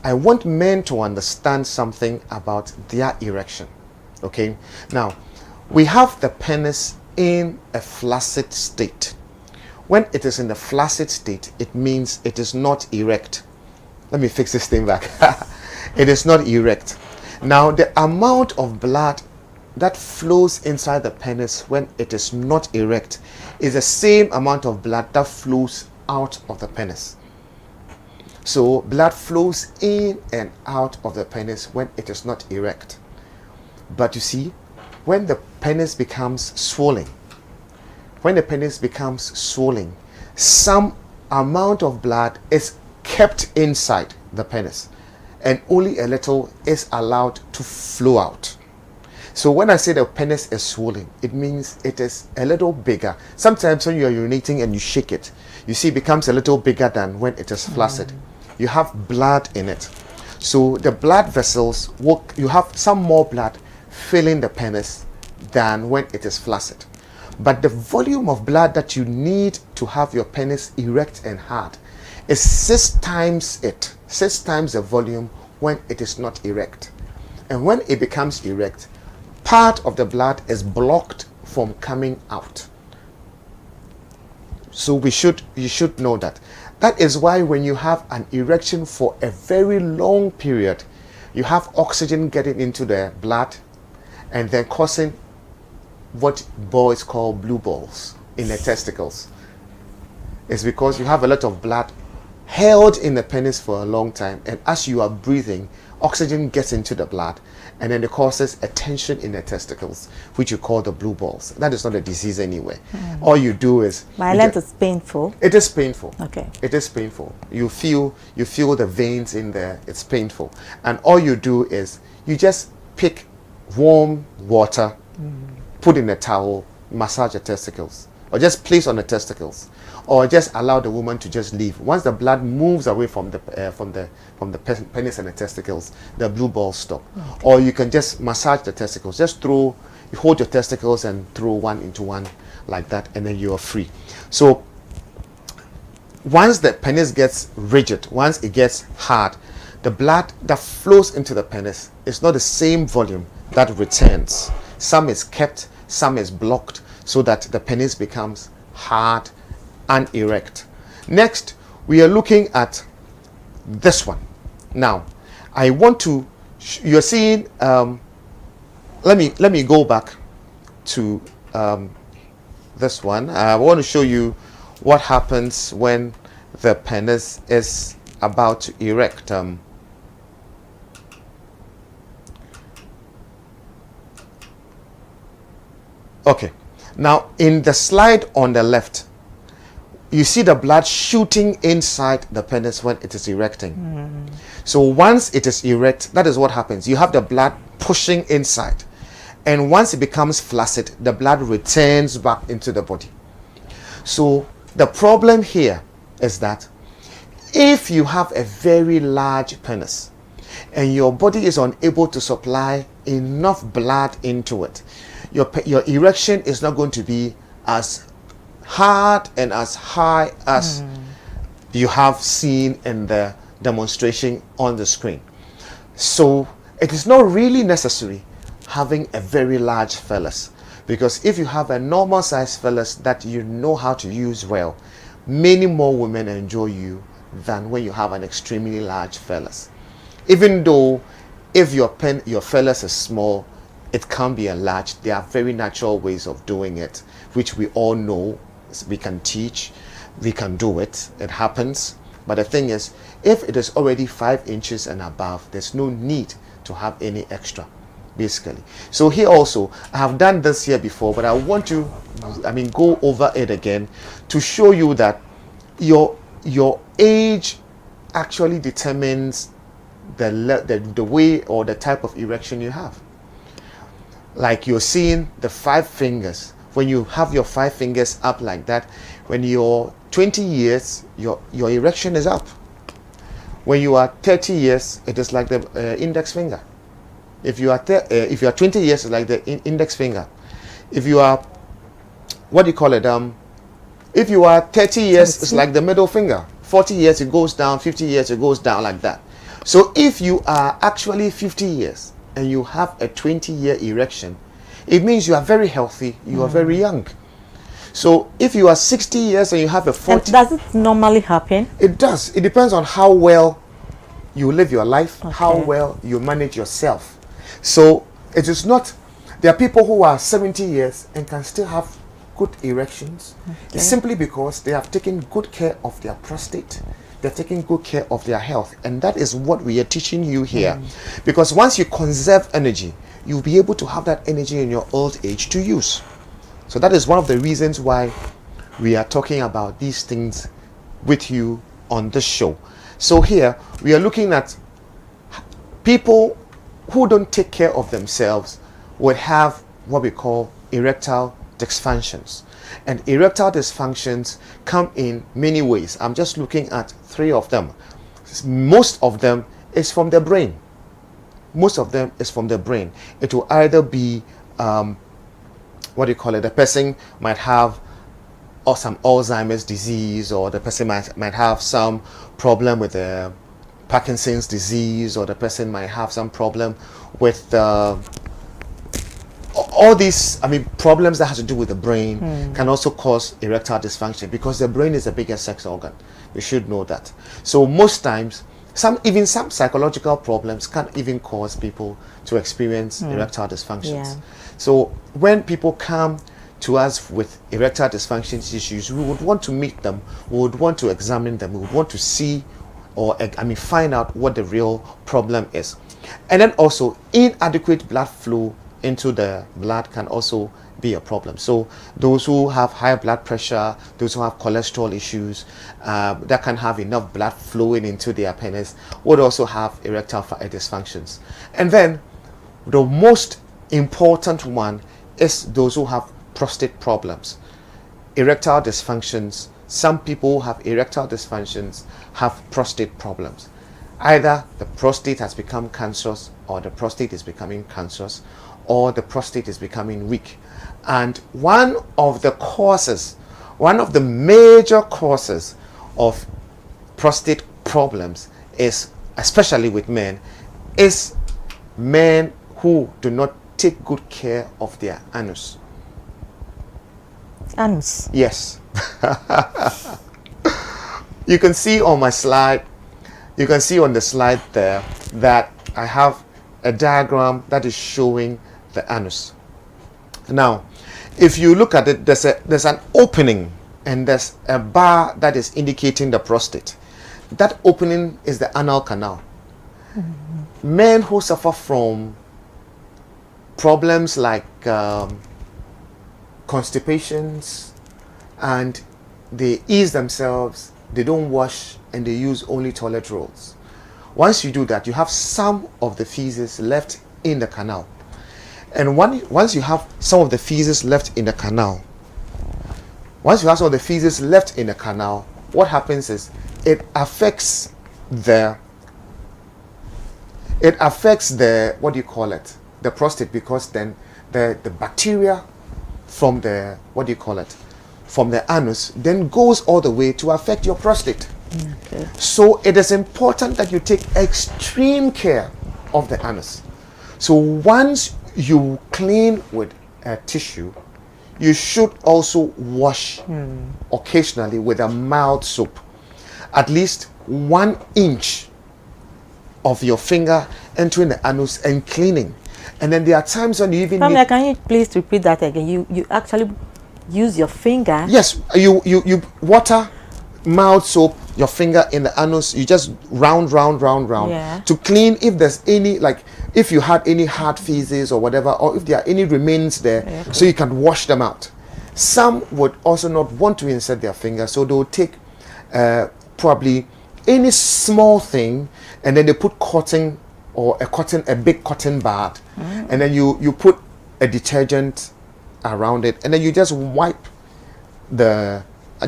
I want men to understand something about their erection. Okay, now we have the penis in a flaccid state. When it is in the flaccid state, it means it is not erect. Let me fix this thing back. It is not erect. Now, the amount of blood that flows inside the penis when it is not erect is the same amount of blood that flows out of the penis. So blood flows in and out of the penis when it is not erect. But you see, when the penis becomes swollen, some amount of blood is kept inside the penis and only a little is allowed to flow out. So when I say the penis is swollen, it means it is a little bigger. Sometimes when you are urinating and you shake it, you see it becomes a little bigger than when it is flaccid. You have blood in it. So the blood vessels, you have some more blood filling the penis than when it is flaccid. But the volume of blood that you need to have your penis erect and hard is 6 times the volume when it is not erect. And when it becomes erect, part of the blood is blocked from coming out. So you should know that. That is why when you have an erection for a very long period, you have oxygen getting into the blood and then causing what boys call blue balls in the testicles. It's because you have a lot of blood held in the penis for a long time, and as you are breathing, oxygen gets into the blood and then it causes a tension in the testicles, which you call the blue balls. That is not a disease anyway. All you do is violent. Is painful. It is painful. Okay. It is painful. You feel the veins in there. It's painful. And all you do is you just pick warm water, put in a towel, massage the testicles, or just place on the testicles, or just allow the woman to just leave. Once the blood moves away from the penis and the testicles, the blue balls stop. Okay. Or you can just massage the testicles. You hold your testicles and throw one into one like that, and then you are free. So once the penis gets rigid, once it gets hard, the blood that flows into the penis is not the same volume that returns. Some is kept, some is blocked, so that the penis becomes hard and erect. Next, we are looking at this one. Now, I want to you're seeing let me go back to this one. I want to show you what happens when the penis is about to erect. Okay, now in the slide on the left, you see the blood shooting inside the penis when it is erecting. So once it is erect, that is what happens. You have the blood pushing inside, and once it becomes flaccid, the blood returns back into the body. So the problem here is that if you have a very large penis and your body is unable to supply enough blood into it, your erection is not going to be as hard and as high as you have seen in the demonstration on the screen. So it is not really necessary having a very large phallus, because if you have a normal size phallus that you know how to use well, many more women enjoy you than when you have an extremely large phallus. Even though if your phallus is small, it can be enlarged. There are very natural ways of doing it, which we all know. We can teach, we can do it, it happens. But the thing is, if it is already 5 inches and above, there's no need to have any extra, basically. So here also, I have done this here before, but I want to go over it again to show you that your age actually determines the way or the type of erection you have. Like you're seeing the 5 fingers. When you have your 5 fingers up like that, when you're 20 years, your erection is up. When you are 30 years, it is like the index finger. If you are 20 years, it's like the index finger. If you are, if you are 30 years, it's like the middle finger. 40 years, it goes down. 50 years, it goes down like that. So if you are actually 50 years and you have a 20-year erection, it means you are very healthy, you are very young. So if you are 60 years and you have a 40... And does it normally happen? It does. It depends on how well you live your life, Okay. how well you manage yourself. So it is not... There are people who are 70 years and can still have good erections, simply because they have taken good care of their prostate. They're taking good care of their health. And that is what we are teaching you here. Because once you conserve energy, you'll be able to have that energy in your old age to use. So that is one of the reasons why we are talking about these things with you on this show. So here we are looking at people who don't take care of themselves would have what we call erectile dysfunctions. And erectile dysfunctions come in many ways. I'm just looking at 3 of them. Most of them is from the brain. Most of them is from the brain. It will either be what do you call it? The person might have some Alzheimer's disease, or the person might have some problem with Parkinson's disease, or the person might have some problem with all these, problems that has to do with the brain can also cause erectile dysfunction, because the brain is the biggest sex organ. We should know that. So most times, some psychological problems can even cause people to experience erectile dysfunctions. So when people come to us with erectile dysfunction issues, we would want to meet them, we would want to examine them, we would want to see or find out what the real problem is. And then also inadequate blood flow into the blood can also be a problem. So those who have high blood pressure, those who have cholesterol issues, that can have enough blood flowing into their penis, would also have erectile dysfunctions. And then the most important one is those who have prostate problems. Erectile dysfunctions, some people who have erectile dysfunctions have prostate problems. Either the prostate has become cancerous, or the prostate is becoming cancerous, or the prostate is becoming weak. And one of the major causes of prostate problems is, especially with men, is men who do not take good care of their anus. Anus? Yes. You can see on my slide, you can see on the slide there that I have a diagram that is showing the anus. Now, if you look at it, there's an opening and there's a bar that is indicating the prostate. That opening is the anal canal. Men who suffer from problems like constipations, and they ease themselves, they don't wash, and they use only toilet rolls. Once you do that, you have some of the feces left in the canal. And once you have some of the feces left in the canal, what happens is it affects the what do you call it? The prostate, because then the bacteria from the from the anus then goes all the way to affect your prostate. Okay. So it is important that you take extreme care of the anus. So once you clean with a tissue, you should also wash occasionally with a mild soap, at least 1 inch of your finger entering the anus and cleaning. And then there are times when you even Pamela, can you please repeat that again? You actually use your finger? Yes, you water, mild soap, your finger in the anus. You just round to clean if there's any, like if you had any hard feces or whatever, or if there are any remains there, so you can wash them out. Some would also not want to insert their finger, so they'll take probably any small thing, and then they put cotton, or a big cotton bud, and then you put a detergent around it, and then you just wipe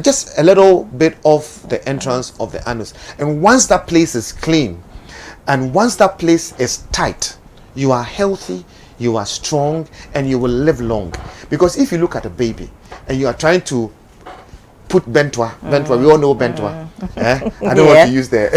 just a little bit of the entrance of the anus. And once that place is clean, and once that place is tight, you are healthy, you are strong, and you will live long. Because if you look at a baby and you are trying to put bentua. Bentua, we all know bentua. I don't want to use the.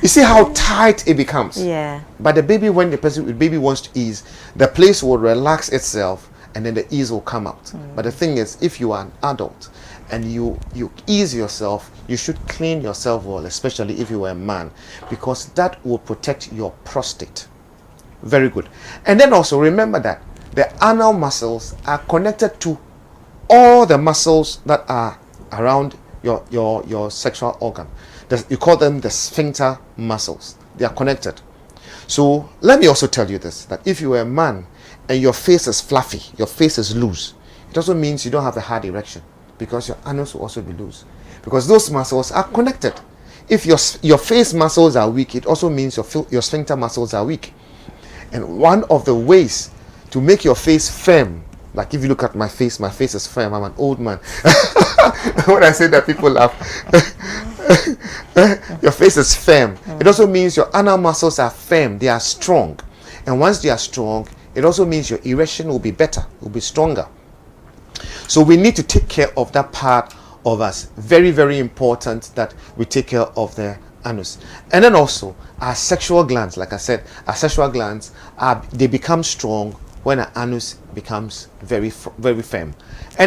You see how tight it becomes. Yeah. But the baby, when the baby wants to ease, the place will relax itself, and then the ease will come out. But the thing is, if you are an adult and you ease yourself, you should clean yourself well, especially if you are a man, because that will protect your prostate. Very good. And then also remember that the anal muscles are connected to all the muscles that are around your sexual organ. You call them the sphincter muscles. They are connected. So let me also tell you this, that if you are a man and your face is fluffy, your face is loose, it also means you don't have a hard erection, because your anus will also be loose, because those muscles are connected. If your face muscles are weak, it also means your sphincter muscles are weak. And one of the ways to make your face firm, like if you look at my face is firm. I'm an old man. When I say that, people laugh. Your face is firm. It also means your anal muscles are firm. They are strong. And once they are strong, it also means your erection will be better, will be stronger. So we need to take care of that part of us. Very, very important that we take care of the anus. And then also our sexual glands, like I said, our sexual glands they become strong when our anus becomes very, very firm. And